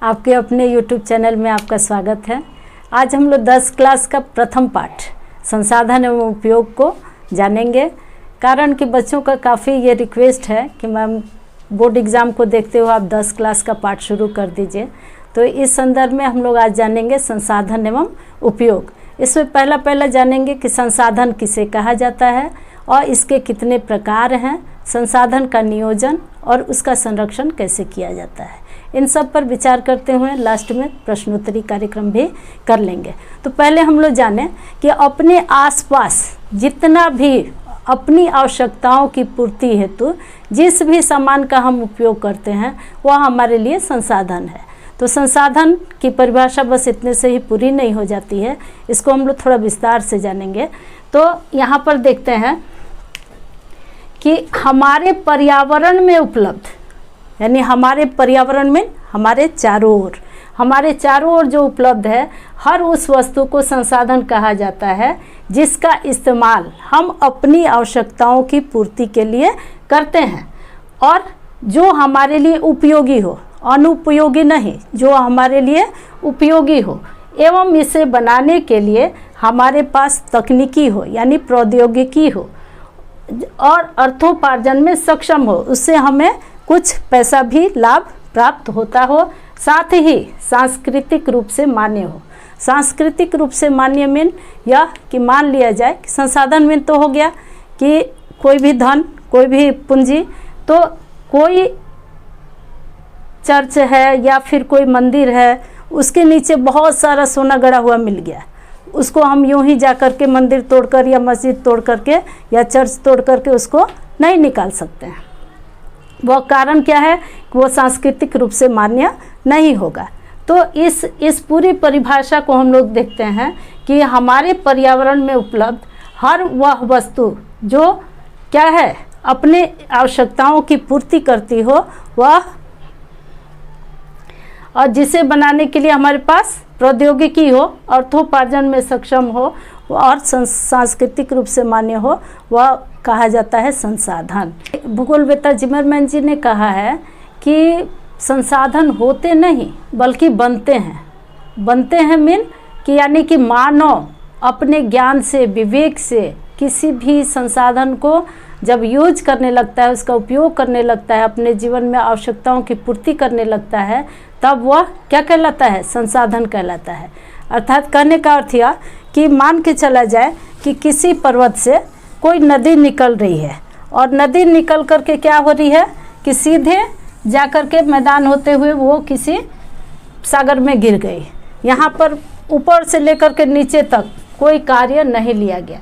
आपके अपने YouTube channel में आपका स्वागत है। आज हम लोग 10 क्लास का प्रथम पाठ संसाधन एवं उपयोग को जानेंगे। कारण कि बच्चों का काफ़ी ये रिक्वेस्ट है कि मैम बोर्ड एग्ज़ाम को देखते हुए आप 10 क्लास का पाठ शुरू कर दीजिए। तो इस संदर्भ में हम लोग आज जानेंगे संसाधन एवं उपयोग। इसमें पहला जानेंगे कि संसाधन किसे कहा जाता है और इसके कितने प्रकार हैं, संसाधन का नियोजन और उसका संरक्षण कैसे किया जाता है। इन सब पर विचार करते हुए लास्ट में प्रश्नोत्तरी कार्यक्रम भी कर लेंगे। तो पहले हम लोग जानें कि अपने आसपास जितना भी अपनी आवश्यकताओं की पूर्ति हेतु जिस भी सामान का हम उपयोग करते हैं वह हमारे लिए संसाधन है। तो संसाधन की परिभाषा बस इतने से ही पूरी नहीं हो जाती है, इसको हम लोग थोड़ा विस्तार से जानेंगे। तो यहाँ पर देखते हैं कि हमारे पर्यावरण में उपलब्ध, यानी हमारे पर्यावरण में हमारे चारों ओर जो उपलब्ध है हर उस वस्तु को संसाधन कहा जाता है जिसका इस्तेमाल हम अपनी आवश्यकताओं की पूर्ति के लिए करते हैं और जो हमारे लिए उपयोगी हो, अनुपयोगी नहीं, जो हमारे लिए उपयोगी हो एवं इसे बनाने के लिए हमारे पास तकनीकी हो यानी प्रौद्योगिकी हो और अर्थोपार्जन में सक्षम हो, उससे हमें कुछ पैसा भी लाभ प्राप्त होता हो, साथ ही सांस्कृतिक रूप से मान्य हो। सांस्कृतिक रूप से मान्य मीन यह कि मान लिया जाए कि संसाधन मीन तो हो गया कि कोई भी धन, कोई भी पूंजी, तो कोई चर्च है या फिर कोई मंदिर है, उसके नीचे बहुत सारा सोना गड़ा हुआ मिल गया, उसको हम यूं ही जा कर के मंदिर तोड़कर या मस्जिद तोड़ करके या चर्च तोड़ करके उसको नहीं निकाल सकते हैं। वह कारण क्या है कि वो सांस्कृतिक रूप से मान्य नहीं होगा। तो इस पूरी परिभाषा को हम लोग देखते हैं कि हमारे पर्यावरण में उपलब्ध हर वह वस्तु जो क्या है अपने आवश्यकताओं की पूर्ति करती हो वह, और जिसे बनाने के लिए हमारे पास प्रौद्योगिकी हो, अर्थोपार्जन में सक्षम हो और सांस्कृतिक रूप से मान्य हो, वह कहा जाता है संसाधन। भूगोलवेत्ता जिमरमैन जी ने कहा है कि संसाधन होते नहीं बल्कि बनते हैं मीन कि यानी कि मानव अपने ज्ञान से, विवेक से किसी भी संसाधन को जब यूज करने लगता है, उसका उपयोग करने लगता है, अपने जीवन में आवश्यकताओं की पूर्ति करने लगता है, तब वह क्या कहलाता है? संसाधन कहलाता है। अर्थात कहने का अर्थ यह कि मान के चला जाए कि किसी पर्वत से कोई नदी निकल रही है और नदी निकल करके क्या हो रही है कि सीधे जा कर के मैदान होते हुए वो किसी सागर में गिर गई। यहाँ पर ऊपर से लेकर के नीचे तक कोई कार्य नहीं लिया गया।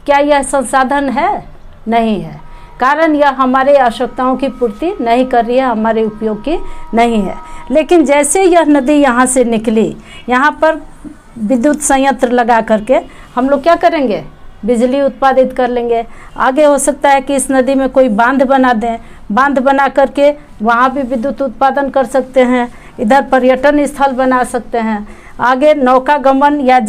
क्या यह संसाधन है? नहीं है। कारण यह हमारे आवश्यकताओं की पूर्ति नहीं कर रही है, हमारे उपयोग की नहीं है। लेकिन जैसे यह नदी यहाँ से निकली, यहाँ पर विद्युत संयंत्र लगा करके हम लोग क्या करेंगे? बिजली उत्पादित कर लेंगे। आगे हो सकता है कि इस नदी में कोई बांध बना दें, बांध बना करके वहाँ भी विद्युत उत्पादन कर सकते हैं। इधर पर्यटन स्थल बना सकते हैं। आगे नौका गमन या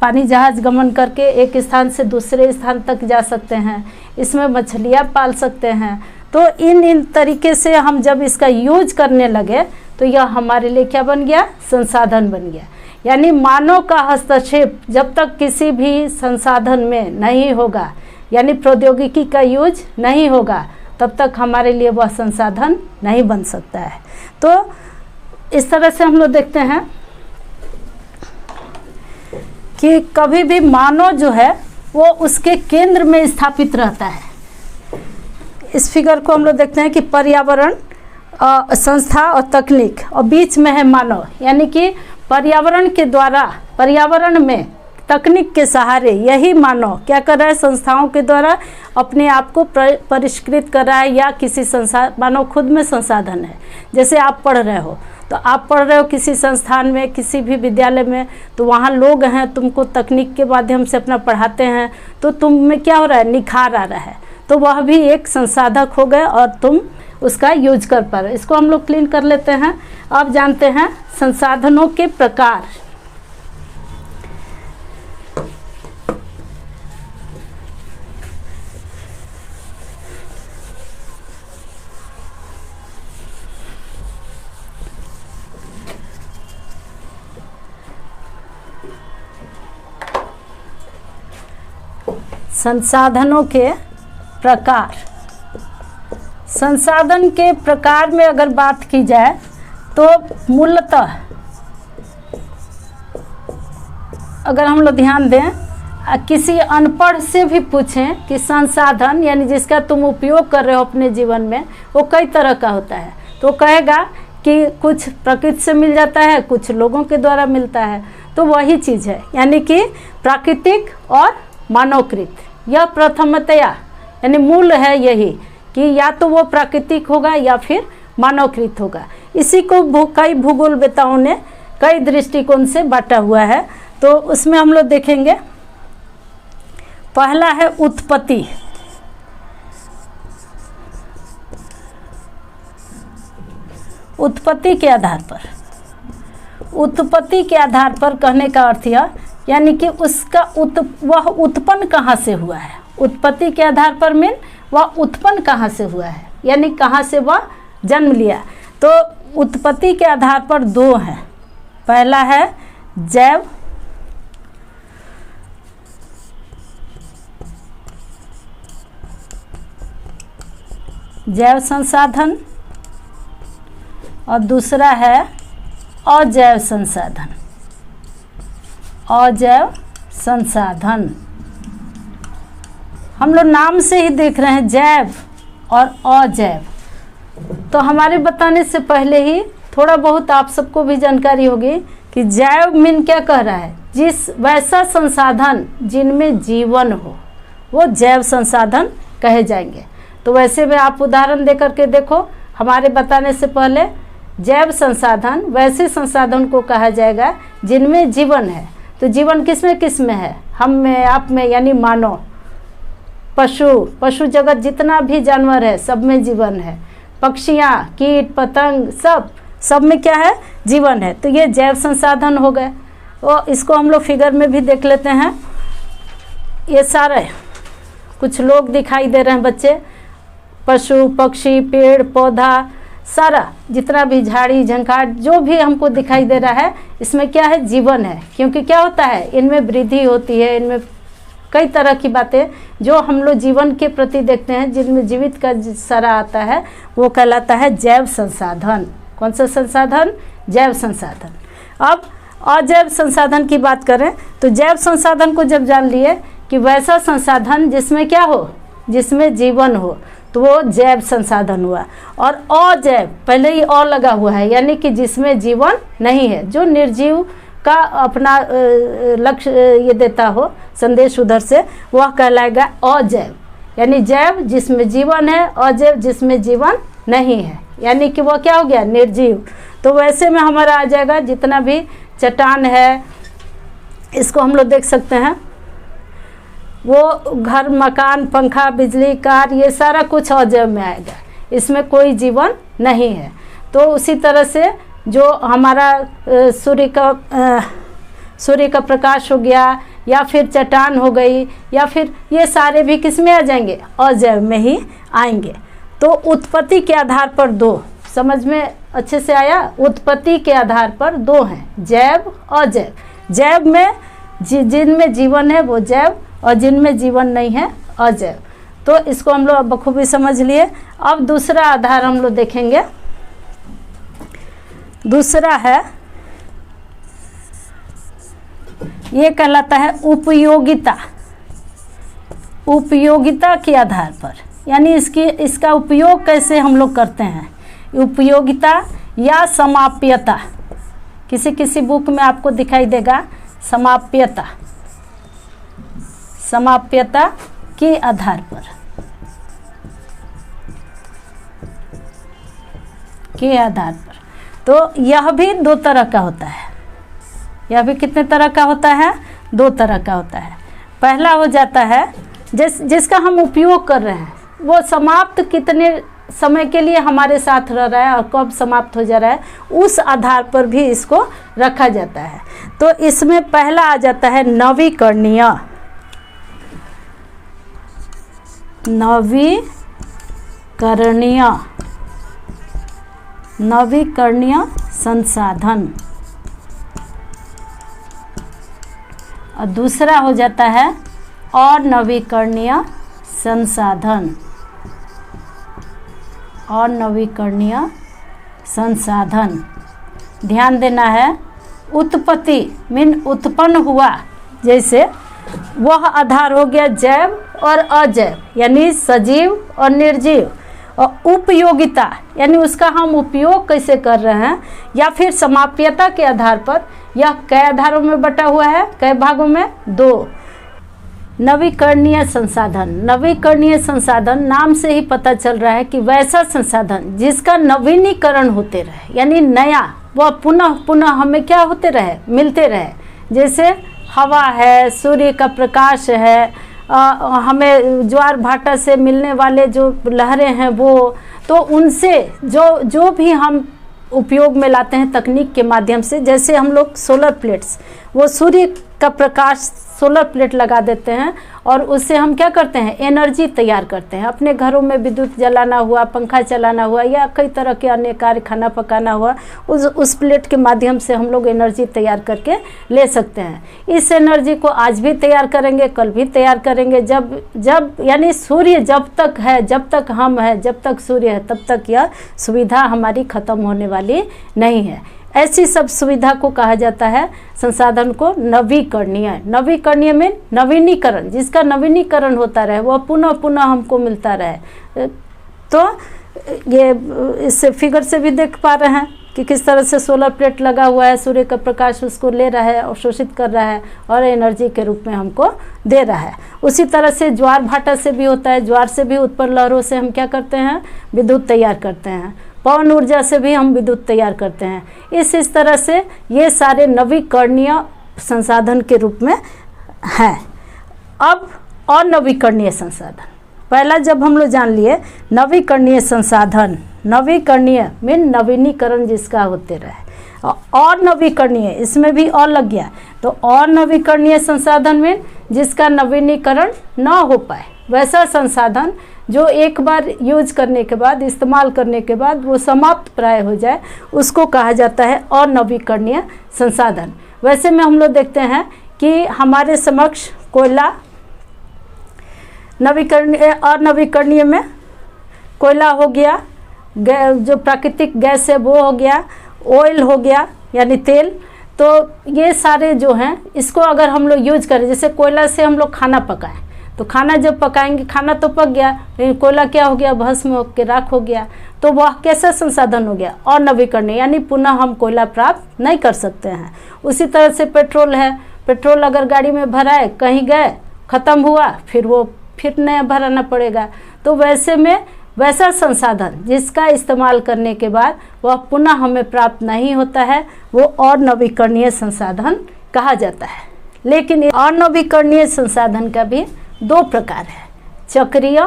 पानी जहाज गमन करके एक स्थान से दूसरे स्थान तक जा सकते हैं। इसमें मछलियाँ पाल सकते हैं। तो इन तरीके से हम जब इसका यूज करने लगे तो यह हमारे लिए क्या बन गया? संसाधन बन गया। यानी मानव का हस्तक्षेप जब तक किसी भी संसाधन में नहीं होगा, यानी प्रौद्योगिकी का यूज नहीं होगा, तब तक हमारे लिए वह संसाधन नहीं बन सकता है। तो इस तरह से हम लोग देखते हैं कि कभी भी मानव जो है वो उसके केंद्र में स्थापित रहता है। इस फिगर को हम लोग देखते हैं कि पर्यावरण, संस्था और तकनीक और बीच में है मानव, यानी कि पर्यावरण के द्वारा, पर्यावरण में तकनीक के सहारे यही मानव क्या कर रहा है? संस्थाओं के द्वारा अपने आप को परिष्कृत कर रहा है या किसी मानव खुद में संसाधन है। जैसे आप पढ़ रहे हो तो आप पढ़ रहे हो किसी संस्थान में, किसी भी विद्यालय में, तो वहाँ लोग हैं तुमको तकनीक के माध्यम से अपना पढ़ाते हैं, तो तुम में क्या हो रहा है? निखार आ रहा है। तो वह भी एक संसाधक हो गए और तुम उसका यूज कर पा रहे। इसको हम लोग क्लीन कर लेते हैं। अब जानते हैं संसाधनों के प्रकार। संसाधनों के प्रकार। संसाधन के प्रकार में अगर बात की जाए तो मूलतः अगर हम लोग ध्यान दें, किसी अनपढ़ से भी पूछें कि संसाधन यानी जिसका तुम उपयोग कर रहे हो अपने जीवन में वो कई तरह का होता है, तो कहेगा कि कुछ प्रकृति से मिल जाता है, कुछ लोगों के द्वारा मिलता है। तो वही चीज़ है, यानी कि प्राकृतिक और मानवकृत। यह प्रथमतया यानी मूल है यही कि या तो वो प्राकृतिक होगा या फिर मानवकृत होगा। इसी को कई भूगोलवेताओं ने कई दृष्टिकोण से बांटा हुआ है। तो उसमें हम लोग देखेंगे, पहला है उत्पत्ति। उत्पत्ति के आधार पर, उत्पत्ति के आधार पर कहने का अर्थ यह यानी कि उसका वह उत्पन्न कहाँ से हुआ है। उत्पत्ति के आधार पर मीन वह उत्पन्न कहाँ से हुआ है, यानी कहाँ से वह जन्म लिया। तो उत्पत्ति के आधार पर दो हैं। पहला है जैव, जैव संसाधन, और दूसरा है अजैव संसाधन। अजैव संसाधन हम लोग नाम से ही देख रहे हैं, जैव और अजैव। तो हमारे बताने से पहले ही थोड़ा बहुत आप सबको भी जानकारी होगी कि जैव मीन क्या कह रहा है, जिस वैसा संसाधन जिनमें जीवन हो वो जैव संसाधन कहे जाएंगे। तो वैसे में आप उदाहरण दे करके देखो, हमारे बताने से पहले जैव संसाधन वैसे संसाधन को कहा जाएगा जिनमें जीवन है। तो जीवन किसमें किसमें है, हम में, आप में, यानी मानव, पशु जगत जितना भी जानवर है सब में जीवन है। पक्षियाँ, कीट पतंग सब में क्या है, जीवन है। तो ये जैव संसाधन हो गए। और इसको हम लोग फिगर में भी देख लेते हैं। ये सारे कुछ लोग दिखाई दे रहे हैं बच्चे, पशु पक्षी पेड़ पौधा सारा जितना भी झाड़ी झंखाड़ जो भी हमको दिखाई दे रहा है, इसमें क्या है, जीवन है। क्योंकि क्या होता है, इनमें वृद्धि होती है, इनमें कई तरह की बातें जो हम लोग जीवन के प्रति देखते हैं, जिनमें जीवित का सारा आता है, वो कहलाता है जैव संसाधन। कौन सा संसाधन, जैव संसाधन। अब अजैव संसाधन की बात करें तो जैव संसाधन को जब जान लिए कि वैसा संसाधन जिसमें क्या हो, जिसमें जीवन हो, तो वो जैव संसाधन हुआ। और अजैव पहले ही अ लगा हुआ है, यानी कि जिसमें जीवन नहीं है, जो निर्जीव का अपना लक्ष्य ये देता हो संदेश उधर से, वह कहलाएगा अजैव। यानी जैव जिसमें जीवन है, अजैव जिसमें जीवन नहीं है, यानी कि वह क्या हो गया, निर्जीव। तो वैसे में हमारा आ जाएगा जितना भी चट्टान है, इसको हम लोग देख सकते हैं, वो घर मकान पंखा बिजली कार ये सारा कुछ अजैव में आएगा, इसमें कोई जीवन नहीं है। तो उसी तरह से जो हमारा सूर्य का प्रकाश हो गया, या फिर चट्टान हो गई, या फिर ये सारे भी किस में आ जाएंगे, अजैव में ही आएंगे। तो उत्पत्ति के आधार पर दो, समझ में अच्छे से आया, उत्पत्ति के आधार पर दो हैं, जैव अजैव। जैव में जिनमें जीवन है वो जैव, और जिनमें जीवन नहीं है अजैव। तो इसको हम लोग बखूबी समझ लिए। अब दूसरा आधार हम लोग देखेंगे, दूसरा है, ये कहलाता है उपयोगिता। उपयोगिता के आधार पर, यानी इसका उपयोग कैसे हम लोग करते हैं, उपयोगिता या समाप्यता। किसी किसी बुक में आपको दिखाई देगा समाप्यता, समाप्यता के आधार पर, के आधार पर। तो यह भी दो तरह का होता है। यह भी कितने तरह का होता है, दो तरह का होता है। पहला हो जाता है जिसका हम उपयोग कर रहे हैं, वो समाप्त कितने समय के लिए हमारे साथ रह रहा है और कब समाप्त हो जा रहा है, उस आधार पर भी इसको रखा जाता है। तो इसमें पहला आ जाता है नवीकरणीय, नवीकरणीय संसाधन। और दूसरा हो जाता है अनवीकरणीय संसाधन, अनवीकरणीय संसाधन। ध्यान देना है, उत्पत्ति मीन उत्पन्न हुआ, जैसे वह आधार हो गया जैव और अजैव यानी सजीव और निर्जीव। और उपयोगिता यानी उसका हम उपयोग कैसे कर रहे हैं, या फिर समाप्यता के आधार पर। यह कई आधारों में बटा हुआ है, कई भागों में? 2। नवीकरणीय संसाधन, नवीकरणीय संसाधन नाम से ही पता चल रहा है कि वैसा संसाधन जिसका नवीनीकरण होते रहे, यानी नया, वह पुनः पुनः हमें क्या होते रहे, मिलते रहे। जैसे हवा है, सूर्य का प्रकाश है, हमें ज्वार भाटा से मिलने वाले जो लहरें हैं वो, तो उनसे जो भी हम उपयोग में लाते हैं तकनीक के माध्यम से। जैसे हम लोग सोलर प्लेट्स, वो सूर्य का प्रकाश सोलर प्लेट लगा देते हैं और उससे हम क्या करते हैं, एनर्जी तैयार करते हैं। अपने घरों में विद्युत जलाना हुआ, पंखा चलाना हुआ, या कई तरह के अन्य कार्य, खाना पकाना हुआ, उस प्लेट के माध्यम से हम लोग एनर्जी तैयार करके ले सकते हैं। इस एनर्जी को आज भी तैयार करेंगे, कल भी तैयार करेंगे। जब यानी सूर्य जब तक है, जब तक हम हैं, जब तक सूर्य है, तब तक यह सुविधा हमारी खत्म होने वाली नहीं है। ऐसी सब सुविधा को कहा जाता है, संसाधन को नवीकरणीय। नवीकरणीय में नवीनीकरण, जिसका नवीनीकरण होता रहे, वह पुनः पुनः हमको मिलता रहे। तो ये इस फिगर से भी देख पा रहे हैं कि किस तरह से सोलर प्लेट लगा हुआ है, सूर्य का प्रकाश उसको ले रहा है, अवशोषित कर रहा है और एनर्जी के रूप में हमको दे रहा है। उसी तरह से ज्वार भाटा से भी होता है, ज्वार से भी उत्पन्न लहरों से हम क्या करते हैं, विद्युत तैयार करते हैं। पवन ऊर्जा से भी हम विद्युत तैयार करते हैं। इस तरह से ये सारे नवीकरणीय संसाधन के रूप में हैं। अब अनवीकरणीय संसाधन, पहला जब हम लोग जान लिए नवीकरणीय संसाधन, नवीकरणीय मीन नवीनीकरण जिसका होते रहे, और नवीकरणीय इसमें भी और लग गया, तो और नवीकरणीय संसाधन में जिसका नवीनीकरण न हो पाए, वैसा संसाधन जो एक बार यूज करने के बाद, इस्तेमाल करने के बाद वो समाप्त प्राय हो जाए, उसको कहा जाता है अनवीकरणीय संसाधन। वैसे में हम लोग देखते हैं कि हमारे समक्ष कोयला, नवीकरणीय और नवीकरणीय में कोयला हो गया, जो प्राकृतिक गैस है वो हो गया, ऑयल हो गया यानी तेल। तो ये सारे जो हैं, इसको अगर हम लोग यूज करें, जैसे कोयला से हम लोग खाना पकाएं, तो खाना जब पकाएंगे, खाना तो पक गया, लेकिन कोयला क्या हो गया, भस्म होकर राख हो गया। तो वह कैसा संसाधन हो गया, अनवीकरणीय, यानी पुनः हम कोयला प्राप्त नहीं कर सकते हैं। उसी तरह से पेट्रोल है, पेट्रोल अगर गाड़ी में भराए, कहीं गए, ख़त्म हुआ, फिर नया भराना पड़ेगा। तो वैसे में वैसा संसाधन जिसका इस्तेमाल करने के बाद वह पुनः हमें प्राप्त नहीं होता है, वो अनवीकरणीय संसाधन कहा जाता है। लेकिन अनवीकरणीय संसाधन का भी 2 प्रकार है, चक्रीय,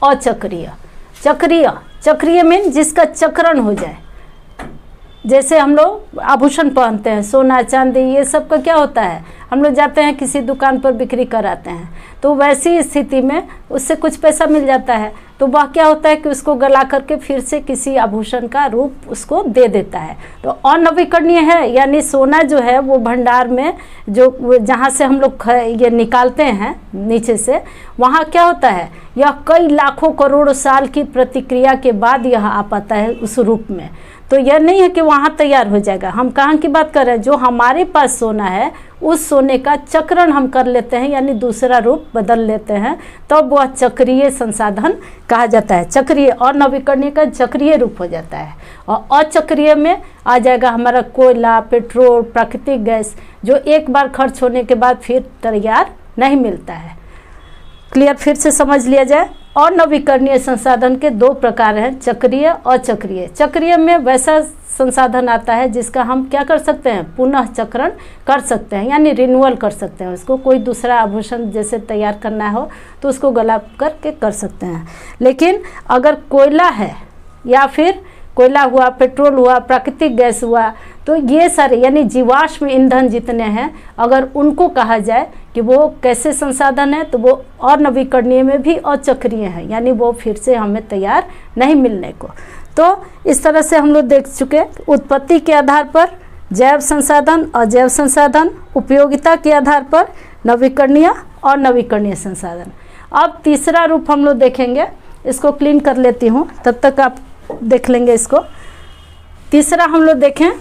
अचक्रीय। चक्रीय मीन जिसका चक्रण हो जाए। जैसे हम लोग आभूषण पहनते हैं, सोना चांदी, ये सब का क्या होता है, हम लोग जाते हैं किसी दुकान पर बिक्री कराते हैं, तो वैसी स्थिति में उससे कुछ पैसा मिल जाता है, तो वह क्या होता है कि उसको गला करके फिर से किसी आभूषण का रूप उसको दे देता है। तो अनवीकरणीय है, यानी सोना जो है वो भंडार में जो जहाँ से हम लोग ये निकालते हैं नीचे से, वहाँ क्या होता है, यह कई लाखों करोड़ साल की प्रतिक्रिया के बाद यह आ पाता है उस रूप में। तो यह नहीं है कि वहाँ तैयार हो जाएगा। हम कहाँ की बात कर रहे हैं, जो हमारे पास सोना है उस सोने का चक्रण हम कर लेते हैं, यानी दूसरा रूप बदल लेते हैं, तब वह चक्रीय संसाधन कहा जाता है। चक्रीय और नवीकरणीय का चक्रीय रूप हो जाता है। और अचक्रीय में आ जाएगा हमारा कोयला, पेट्रोल, प्राकृतिक गैस, जो एक बार खर्च होने के बाद फिर तैयार नहीं मिलता है। क्लियर, फिर से समझ लिया जाए। और नवीकरणीय संसाधन के 2 प्रकार हैं, चक्रीय और अचक्रीय। चक्रीय में वैसा संसाधन आता है जिसका हम क्या कर सकते हैं, पुनः चक्रण कर सकते हैं, यानी रिन्यूअल कर सकते हैं। उसको कोई दूसरा आभूषण जैसे तैयार करना हो तो उसको गला करके कर सकते हैं। लेकिन अगर कोयला है, या फिर कोयला हुआ, पेट्रोल हुआ, प्राकृतिक गैस हुआ, तो ये सारे यानी जीवाश्म ईंधन जितने हैं, अगर उनको कहा जाए कि वो कैसे संसाधन है, तो वो अनवीकरणीय में भी अचक्रीय है, यानी वो फिर से हमें तैयार नहीं मिलने को। तो इस तरह से हम लोग देख चुके, उत्पत्ति के आधार पर जैव संसाधन, अजैव संसाधन, उपयोगिता के आधार पर नवीकरणीय और नवीकरणीय संसाधन। अब तीसरा रूप हम लोग देखेंगे, इसको क्लीन कर लेती हूँ, तब तक आप देख लेंगे इसको। तीसरा हम लोग देखें,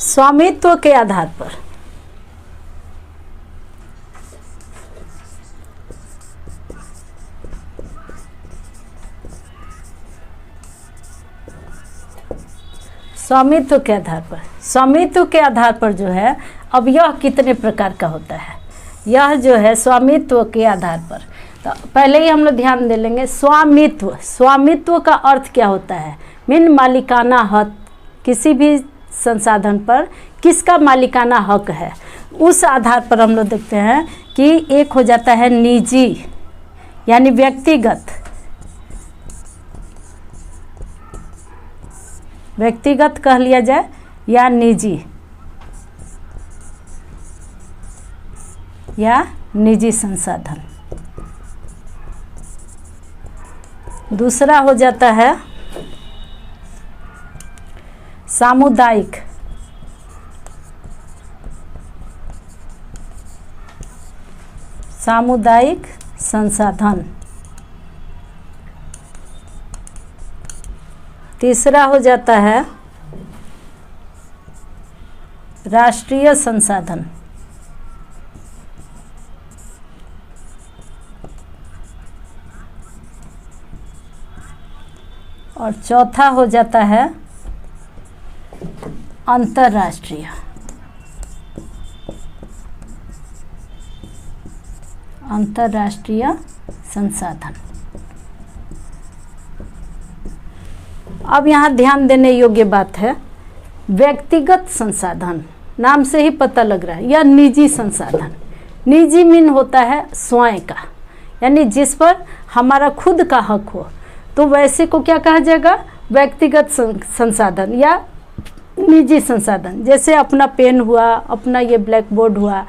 स्वामित्व के आधार पर। स्वामित्व के आधार पर, स्वामित्व के आधार पर जो है, अब यह कितने प्रकार का होता है, यह जो है स्वामित्व के आधार पर। तो पहले ही हम लोग ध्यान दे लेंगे, स्वामित्व, स्वामित्व का अर्थ क्या होता है, मीन मालिकाना हक, किसी भी संसाधन पर किसका मालिकाना हक है, उस आधार पर हम लोग देखते हैं कि एक हो जाता है निजी यानी व्यक्तिगत, व्यक्तिगत कह लिया जाए या निजी, या निजी संसाधन। दूसरा हो जाता है सामुदायिक, सामुदायिक संसाधन। तीसरा हो जाता है राष्ट्रीय संसाधन। और चौथा हो जाता है अंतर्राष्ट्रीय, अंतर्राष्ट्रीय संसाधन। अब यहाँ ध्यान देने योग्य बात है, व्यक्तिगत संसाधन, नाम से ही पता लग रहा है, या निजी संसाधन। निजी मीन होता है स्वयं का, यानी जिस पर हमारा खुद का हक हो, तो वैसे को क्या कहा जाएगा, व्यक्तिगत संसाधन या निजी संसाधन। जैसे अपना पेन हुआ, अपना ये ब्लैक बोर्ड हुआ,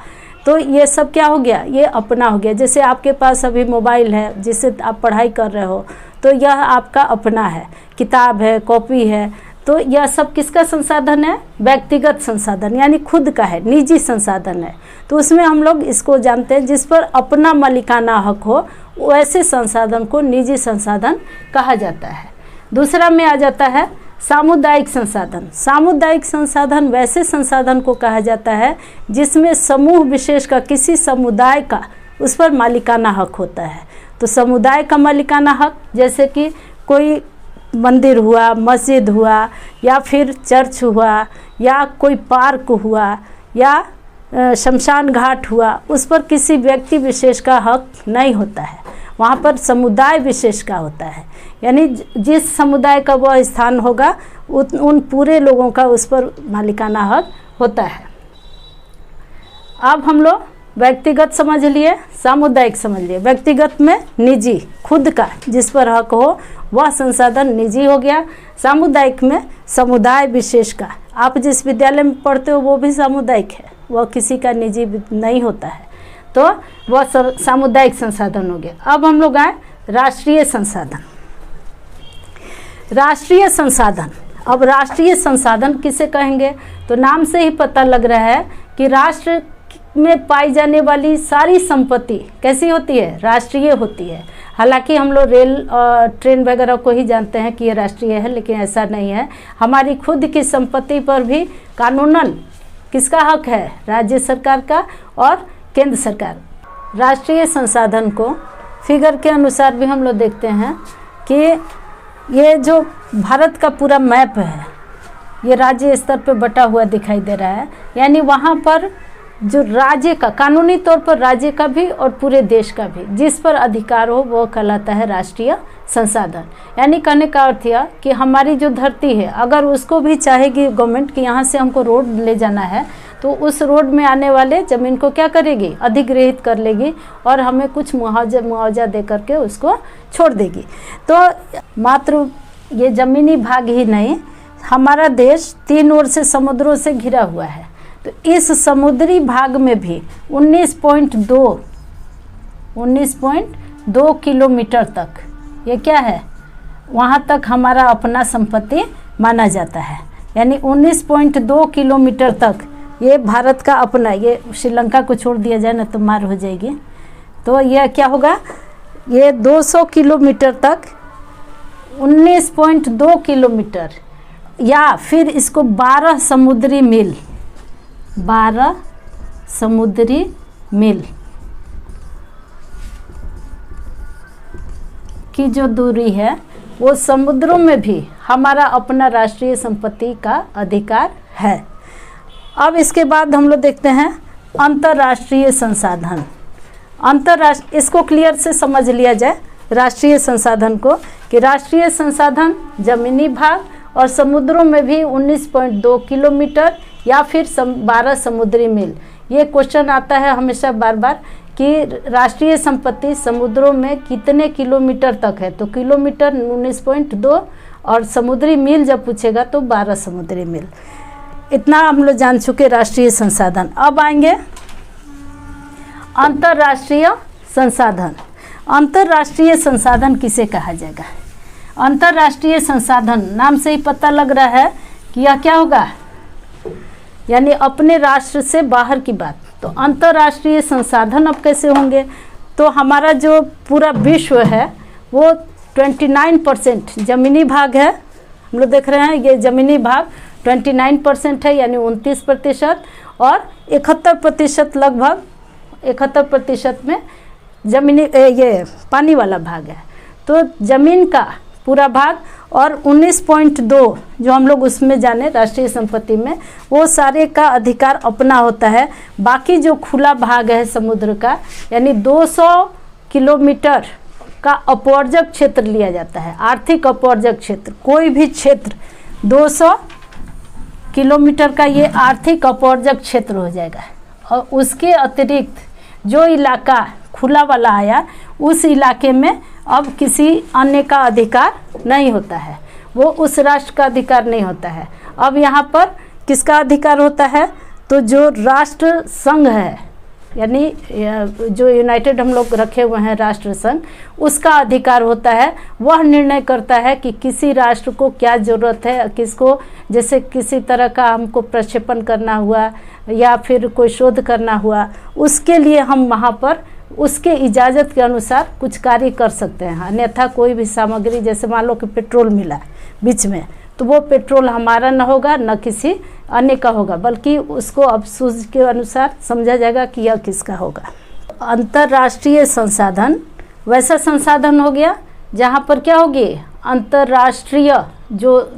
तो ये सब क्या हो गया, ये अपना हो गया। जैसे आपके पास अभी मोबाइल है जिससे आप पढ़ाई कर रहे हो, तो यह आपका अपना है, किताब है, कॉपी है, तो यह सब किसका संसाधन है, व्यक्तिगत संसाधन, यानी खुद का है, निजी संसाधन है। तो उसमें हम लोग इसको जानते हैं, जिस पर अपना मालिकाना हक हो, वैसे संसाधन को निजी संसाधन कहा जाता है। दूसरा में आ जाता है सामुदायिक संसाधन। सामुदायिक संसाधन वैसे संसाधन को कहा जाता है जिसमें समूह विशेष का, किसी समुदाय का उस पर मालिकाना हक होता है। तो समुदाय का मालिकाना हक, जैसे कि कोई मंदिर हुआ, मस्जिद हुआ, या फिर चर्च हुआ, या कोई पार्क हुआ, या शमशान घाट हुआ, उस पर किसी व्यक्ति विशेष का हक नहीं होता है, वहाँ पर समुदाय विशेष का होता है। यानी जिस समुदाय का वह स्थान होगा, उन पूरे लोगों का उस पर मालिकाना हक होता है। अब हम लोग व्यक्तिगत समझ लिए, सामुदायिक समझ लिए। व्यक्तिगत में निजी, खुद का जिस पर हक हो वह संसाधन निजी हो गया। सामुदायिक में समुदाय विशेष का, आप जिस विद्यालय में पढ़ते हो वो भी सामुदायिक है, वह किसी का निजी नहीं होता है, तो वह सामुदायिक संसाधन हो गया। अब हम लोग आए राष्ट्रीय संसाधन। राष्ट्रीय संसाधन, अब राष्ट्रीय संसाधन किसे कहेंगे, तो नाम से ही पता लग रहा है कि राष्ट्र में पाई जाने वाली सारी संपत्ति कैसी होती है, राष्ट्रीय होती है। हालांकि हम लोग रेल ट्रेन वगैरह को ही जानते हैं कि ये राष्ट्रीय है, लेकिन ऐसा नहीं है। हमारी खुद की संपत्ति पर भी कानूनन किसका हक है, राज्य सरकार का और केंद्र सरकार। राष्ट्रीय संसाधन को फिगर के अनुसार भी हम लोग देखते हैं कि ये जो भारत का पूरा मैप है, ये राज्य स्तर पर बटा हुआ दिखाई दे रहा है। यानी वहाँ पर जो राज्य का, कानूनी तौर पर राज्य का भी और पूरे देश का भी जिस पर अधिकार हो वो कहलाता है राष्ट्रीय संसाधन। यानी कहने का अर्थ यह कि हमारी जो धरती है, अगर उसको भी चाहेगी गवर्नमेंट कि यहाँ से हमको रोड ले जाना है, तो उस रोड में आने वाले ज़मीन को क्या करेगी, अधिग्रहित कर लेगी और हमें कुछ मुआवजा दे करके उसको छोड़ देगी। तो मात्र ये ज़मीनी भाग ही नहीं, हमारा देश 3 ओर से समुद्रों से घिरा हुआ है। तो इस समुद्री भाग में भी 19.2 किलोमीटर तक ये क्या है, वहाँ तक हमारा अपना संपत्ति माना जाता है। यानी 19.2 किलोमीटर तक ये भारत का अपना, ये श्रीलंका को छोड़ दिया जाए ना तो मार हो जाएगी, तो यह क्या होगा, ये 200 किलोमीटर तक 19.2 किलोमीटर, या फिर इसको 12 समुद्री मील, 12 समुद्री मील की जो दूरी है वो समुद्रों में भी हमारा अपना राष्ट्रीय संपत्ति का अधिकार है। अब इसके बाद हम लोग देखते हैं अंतर्राष्ट्रीय संसाधन। अंतर्राष्ट्रीय, इसको क्लियर से समझ लिया जाए राष्ट्रीय संसाधन को, कि राष्ट्रीय संसाधन जमीनी भाग और समुद्रों में भी 19.2 किलोमीटर या फिर 12 समुद्री मील। ये क्वेश्चन आता है हमेशा बार बार कि राष्ट्रीय संपत्ति समुद्रों में कितने किलोमीटर तक है, तो किलोमीटर 19.2 और समुद्री मील जब पूछेगा तो 12 समुद्री मील। इतना हम लोग जान चुके राष्ट्रीय संसाधन। अब आएंगे अंतर्राष्ट्रीय संसाधन। अंतर्राष्ट्रीय संसाधन किसे कहा जाएगा? अंतर्राष्ट्रीय संसाधन नाम से ही पता लग रहा है कि यह क्या होगा, यानी अपने राष्ट्र से बाहर की बात। तो अंतर्राष्ट्रीय संसाधन अब कैसे होंगे, तो हमारा जो पूरा विश्व है वो 29% ज़मीनी भाग है, हम लोग देख रहे हैं ये ज़मीनी भाग 29% है, यानी 29%, और 71% लगभग 71% में ज़मीनी ये पानी वाला भाग है। तो ज़मीन का पूरा भाग और 19.2 जो हम लोग उसमें जाने राष्ट्रीय संपत्ति में, वो सारे का अधिकार अपना होता है। बाकी जो खुला भाग है समुद्र का, यानी 200 किलोमीटर का अपवर्जक क्षेत्र लिया जाता है, आर्थिक अपवर्जक क्षेत्र। कोई भी क्षेत्र 200 किलोमीटर का ये आर्थिक अपवर्जक क्षेत्र हो जाएगा। और उसके अतिरिक्त जो इलाका खुला वाला आया, उस इलाके में अब किसी अन्य का अधिकार नहीं होता है, वो उस राष्ट्र का अधिकार नहीं होता है। अब यहाँ पर किसका अधिकार होता है, तो जो राष्ट्र संघ है, यानी जो यूनाइटेड हम लोग रखे हुए हैं राष्ट्र संघ, उसका अधिकार होता है। वह निर्णय करता है कि किसी राष्ट्र को क्या ज़रूरत है, किसको, जैसे किसी तरह का हमको प्रक्षेपण करना हुआ या फिर कोई शोध करना हुआ, उसके लिए हम वहाँ पर उसके इजाज़त के अनुसार कुछ कार्य कर सकते हैं। अन्यथा कोई भी सामग्री, जैसे मान लो कि पेट्रोल मिला बीच में, तो वो पेट्रोल हमारा न होगा न किसी अन्य का होगा, बल्कि उसको अब सूझ के अनुसार समझा जाएगा कि यह किसका होगा। अंतर्राष्ट्रीय संसाधन वैसा संसाधन हो गया जहाँ पर क्या होगी, अंतर्राष्ट्रीय जो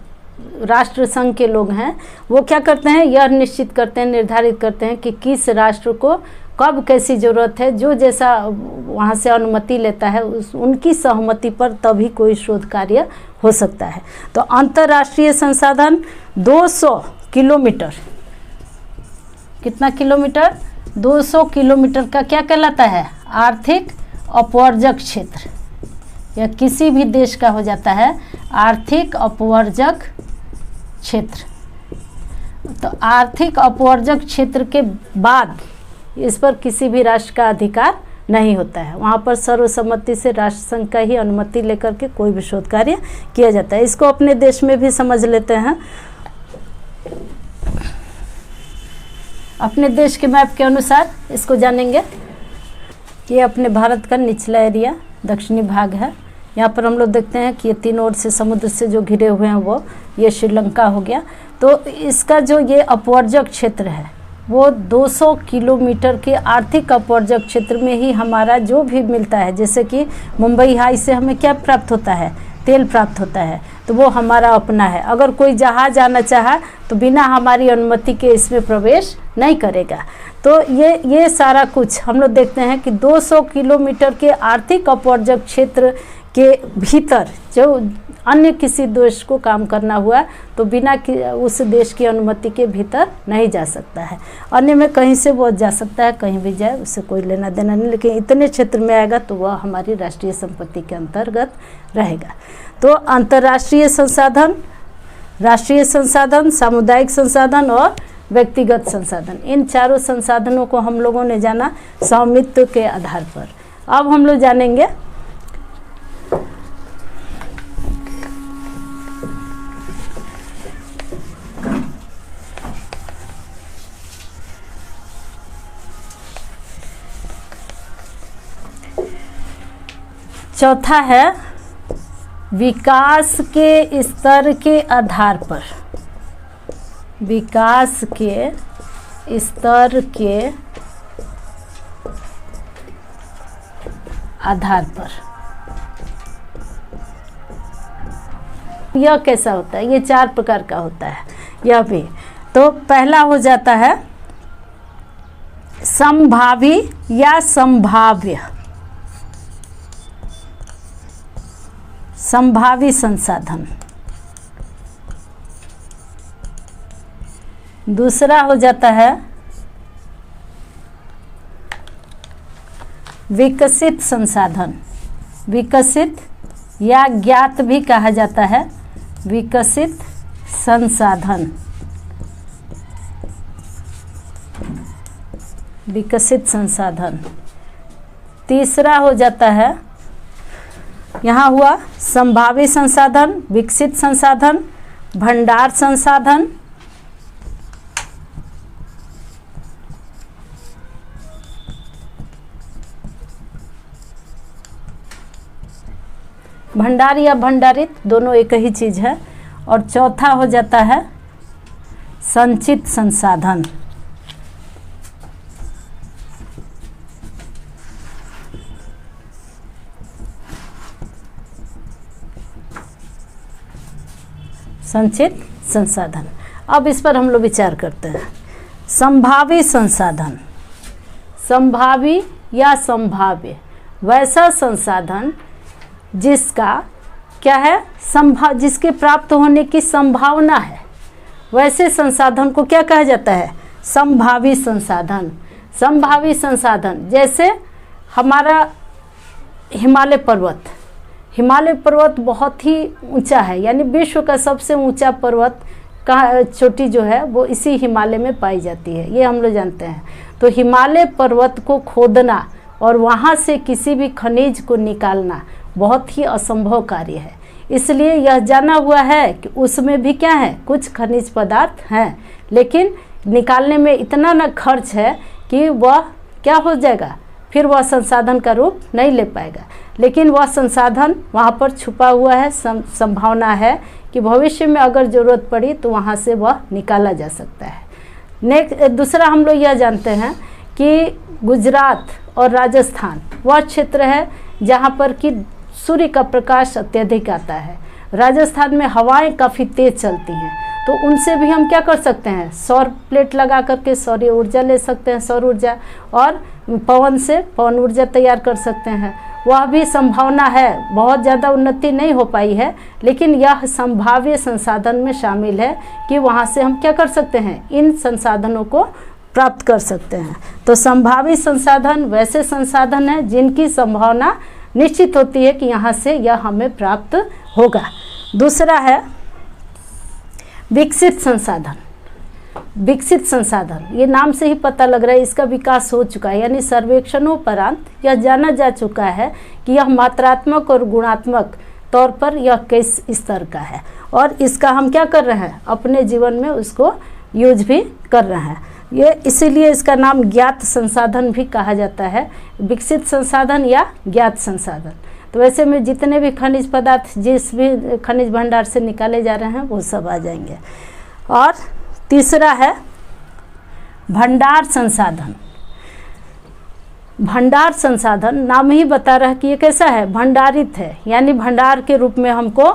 राष्ट्र संघ के लोग हैं वो क्या करते हैं, यह निश्चित करते हैं, निर्धारित करते हैं कि किस राष्ट्र को कब कैसी ज़रूरत है। जो जैसा वहाँ से अनुमति लेता है उनकी सहमति पर तभी कोई शोध कार्य हो सकता है। तो अंतर्राष्ट्रीय संसाधन 200 किलोमीटर, कितना किलोमीटर, 200 किलोमीटर का क्या कहलाता है, आर्थिक अपवर्जक क्षेत्र, या किसी भी देश का हो जाता है आर्थिक अपवर्जक क्षेत्र। तो आर्थिक अपवर्जक क्षेत्र के बाद इस पर किसी भी राष्ट्र का अधिकार नहीं होता है। वहाँ पर सर्वसम्मति से राष्ट्र संघ का ही अनुमति लेकर के कोई भी शोध कार्य किया जाता है। इसको अपने देश में भी समझ लेते हैं। अपने देश के मैप के अनुसार इसको जानेंगे। ये अपने भारत का निचला एरिया दक्षिणी भाग है। यहाँ पर हम लोग देखते हैं कि ये तीनों ओर से समुद्र से जो घिरे हुए हैं वो ये श्रीलंका हो गया। तो इसका जो ये अपवर्जक क्षेत्र है वो 200 किलोमीटर के आर्थिक अपवर्जक क्षेत्र में ही हमारा जो भी मिलता है, जैसे कि मुंबई हाई से हमें क्या प्राप्त होता है, तेल प्राप्त होता है, तो वो हमारा अपना है। अगर कोई जहाज आना चाहा तो बिना हमारी अनुमति के इसमें प्रवेश नहीं करेगा। तो ये सारा कुछ हम लोग देखते हैं कि 200 किलोमीटर के आर्थिक अपवर्जक क्षेत्र के भीतर जो अन्य किसी देश को काम करना हुआ तो बिना उस देश की अनुमति के भीतर नहीं जा सकता है। अन्य में कहीं से वो जा सकता है, कहीं भी जाए, उससे कोई लेना देना नहीं, लेकिन इतने क्षेत्र में आएगा तो वह हमारी राष्ट्रीय संपत्ति के अंतर्गत रहेगा। तो अंतर्राष्ट्रीय संसाधन, राष्ट्रीय संसाधन, सामुदायिक संसाधन और व्यक्तिगत संसाधन। इन चारों संसाधनों को हम लोगों ने जाना स्वामित्व के आधार पर। अब हम लोग जानेंगे चौथा है विकास के स्तर के आधार पर। विकास के स्तर के आधार पर यह कैसा होता है? ये 4 प्रकार का होता है यह भी। तो पहला हो जाता है संभावी या संभाव्य, संभावी संसाधन। दूसरा हो जाता है विकसित संसाधन, विकसित या ज्ञात भी कहा जाता है, विकसित संसाधन, विकसित संसाधन। तीसरा हो जाता है, यहाँ हुआ संभावी संसाधन, विकसित संसाधन, भंडार संसाधन, भंडार या भंडारित दोनों एक ही चीज है। और चौथा हो जाता है संचित संसाधन। संचित संसाधन। अब इस पर हम लोग विचार करते हैं। संभावी संसाधन, संभावी या संभाव्य, वैसा संसाधन जिसका क्या है, जिसके प्राप्त होने की संभावना है, वैसे संसाधन को क्या कहा जाता है? संभावी संसाधन। संभावी संसाधन जैसे हमारा हिमालय पर्वत, हिमालय पर्वत बहुत ही ऊंचा है, यानी विश्व का सबसे ऊंचा पर्वत का चोटी जो है वो इसी हिमालय में पाई जाती है, ये हम लोग जानते हैं। तो हिमालय पर्वत को खोदना और वहाँ से किसी भी खनिज को निकालना बहुत ही असंभव कार्य है। इसलिए यह जाना हुआ है कि उसमें भी क्या है, कुछ खनिज पदार्थ हैं, लेकिन निकालने में इतना न खर्च है कि वह क्या हो जाएगा, फिर वह संसाधन का रूप नहीं ले पाएगा। लेकिन वह संसाधन वहाँ पर छुपा हुआ है, संभावना है कि भविष्य में अगर ज़रूरत पड़ी तो वहाँ से वह निकाला जा सकता है। दूसरा हम लोग यह जानते हैं कि गुजरात और राजस्थान वह क्षेत्र है जहाँ पर कि सूर्य का प्रकाश अत्यधिक आता है। राजस्थान में हवाएं काफ़ी तेज़ चलती हैं, तो उनसे भी हम क्या कर सकते हैं, सौर प्लेट लगा करके सौर ऊर्जा ले सकते हैं, सौर ऊर्जा, और पवन से पवन ऊर्जा तैयार कर सकते हैं। वह भी संभावना है, बहुत ज़्यादा उन्नति नहीं हो पाई है, लेकिन यह संभाव्य संसाधन में शामिल है कि वहाँ से हम क्या कर सकते हैं, इन संसाधनों को प्राप्त कर सकते हैं। तो संभावी संसाधन वैसे संसाधन हैं जिनकी संभावना निश्चित होती है कि यहाँ से यह हमें प्राप्त होगा। दूसरा है विकसित संसाधन। विकसित संसाधन, ये नाम से ही पता लग रहा है इसका विकास हो चुका है, यानी सर्वेक्षणों उपरांत यह जाना जा चुका है कि यह मात्रात्मक और गुणात्मक तौर पर यह किस स्तर का है, और इसका हम क्या कर रहे हैं, अपने जीवन में उसको यूज भी कर रहे हैं। ये इसीलिए इसका नाम ज्ञात संसाधन भी कहा जाता है, विकसित संसाधन या ज्ञात संसाधन। तो वैसे में जितने भी खनिज पदार्थ जिस भी खनिज भंडार से निकाले जा रहे हैं वो सब आ जाएंगे। और तीसरा है भंडार संसाधन। भंडार संसाधन नाम ही बता रहा है कि ये कैसा है, भंडारित है, यानी भंडार के रूप में हमको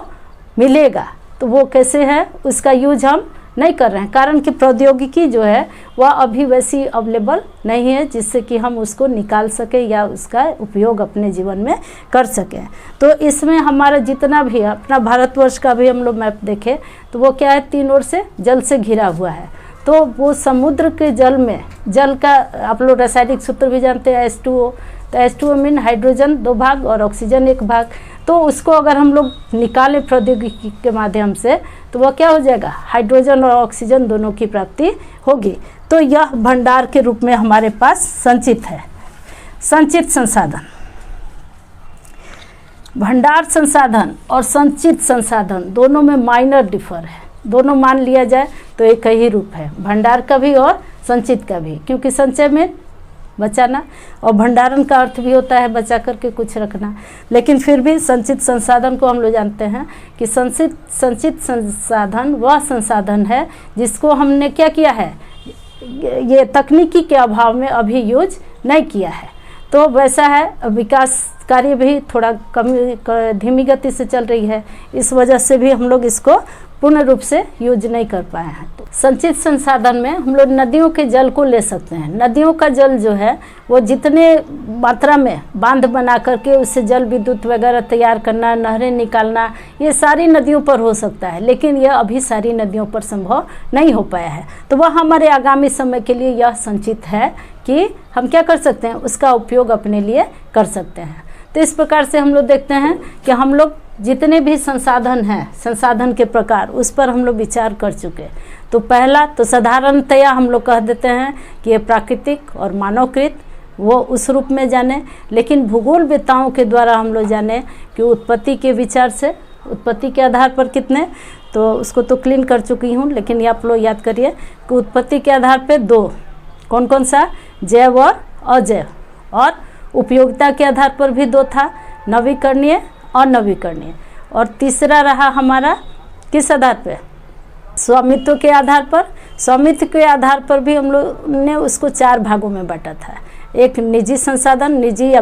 मिलेगा। तो वो कैसे है, उसका यूज हम नहीं कर रहे हैं, कारण कि प्रौद्योगिकी जो है वह अभी वैसी अवेलेबल नहीं है जिससे कि हम उसको निकाल सकें या उसका उपयोग अपने जीवन में कर सकें। तो इसमें हमारा जितना भी अपना भारतवर्ष का भी हम लोग मैप देखें तो वो क्या है, 3 ओर से जल से घिरा हुआ है। तो वो समुद्र के जल में, जल का आप लोग रासायनिक सूत्र भी जानते हैं H2O, तो H2O मीन हाइड्रोजन 2 भाग और ऑक्सीजन 1 भाग। तो उसको अगर हम लोग निकालें प्रौद्योगिकी के माध्यम से तो वह क्या हो जाएगा, हाइड्रोजन और ऑक्सीजन दोनों की प्राप्ति होगी। तो यह भंडार के रूप में हमारे पास संचित है। संचित संसाधन, भंडार संसाधन और संचित संसाधन दोनों में माइनर डिफर है। दोनों मान लिया जाए तो एक ही रूप है, भंडार का भी और संचित का भी, क्योंकि संचय में बचाना और भंडारण का अर्थ भी होता है बचा करके कुछ रखना। लेकिन फिर भी संचित संसाधन को हम लोग जानते हैं कि संचित संसाधन वह संसाधन है जिसको हमने क्या किया है, ये तकनीकी के अभाव में अभी यूज नहीं किया है। तो वैसा है, विकास कार्य भी थोड़ा धीमी गति से चल रही है, इस वजह से भी हम लोग इसको पूर्ण रूप से यूज नहीं कर पाए हैं। तो संचित संसाधन में हम लोग नदियों के जल को ले सकते हैं। नदियों का जल जो है वो जितने मात्रा में बांध बना करके उससे जल विद्युत वगैरह तैयार करना, नहरें निकालना, ये सारी नदियों पर हो सकता है, लेकिन यह अभी सारी नदियों पर संभव नहीं हो पाया है। तो वह हमारे आगामी समय के लिए यह संचित है कि हम क्या कर सकते हैं, उसका उपयोग अपने लिए कर सकते हैं। तो इस प्रकार से हम लोग देखते हैं कि हम लोग जितने भी संसाधन हैं, संसाधन के प्रकार, उस पर हम लोग विचार कर चुके। तो पहला तो साधारणतया हम लोग कह देते हैं कि ये प्राकृतिक और मानवकृत, वो उस रूप में जाने। लेकिन भूगोलवेत्ताओं के द्वारा हम लोग जाने कि उत्पत्ति के विचार से, उत्पत्ति के आधार पर कितने, तो उसको तो क्लीन कर चुकी हूँ, लेकिन आप लोग याद करिए कि उत्पत्ति के आधार पर 2, कौन कौन सा, जैव और अजैव, और उपयोगिता के आधार पर भी 2 था, नवीकरणीय और नवीकरणीय। और तीसरा रहा हमारा किस आधार पे, स्वामित्व के आधार पर। स्वामित्व के आधार पर भी हम लोग ने उसको 4 भागों में बांटा था। एक निजी संसाधन, निजी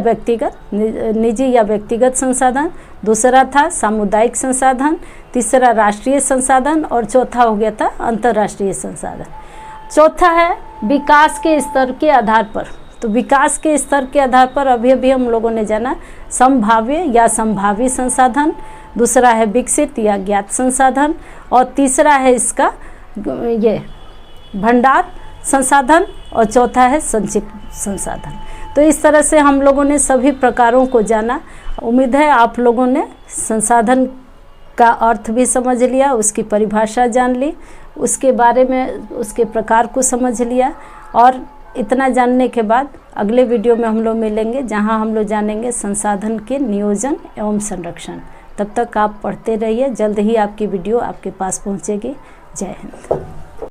या व्यक्तिगत संसाधन, दूसरा था सामुदायिक संसाधन, तीसरा राष्ट्रीय संसाधन, और चौथा हो गया था अंतर्राष्ट्रीय संसाधन। चौथा है विकास के स्तर के आधार पर। तो विकास के स्तर के आधार पर अभी हम लोगों ने जाना संभाव्य या संभावी संसाधन, दूसरा है विकसित या ज्ञात संसाधन, और तीसरा है इसका ये भंडार संसाधन, और चौथा है संचित संसाधन। तो इस तरह से हम लोगों ने सभी प्रकारों को जाना। उम्मीद है आप लोगों ने संसाधन का अर्थ भी समझ लिया, उसकी परिभाषा जान ली, उसके बारे में उसके प्रकार को समझ लिया। और इतना जानने के बाद अगले वीडियो में हम लोग मिलेंगे, जहां हम लोग जानेंगे संसाधन के नियोजन एवं संरक्षण। तब तक आप पढ़ते रहिए, जल्द ही आपकी वीडियो आपके पास पहुंचेगी। जय हिंद।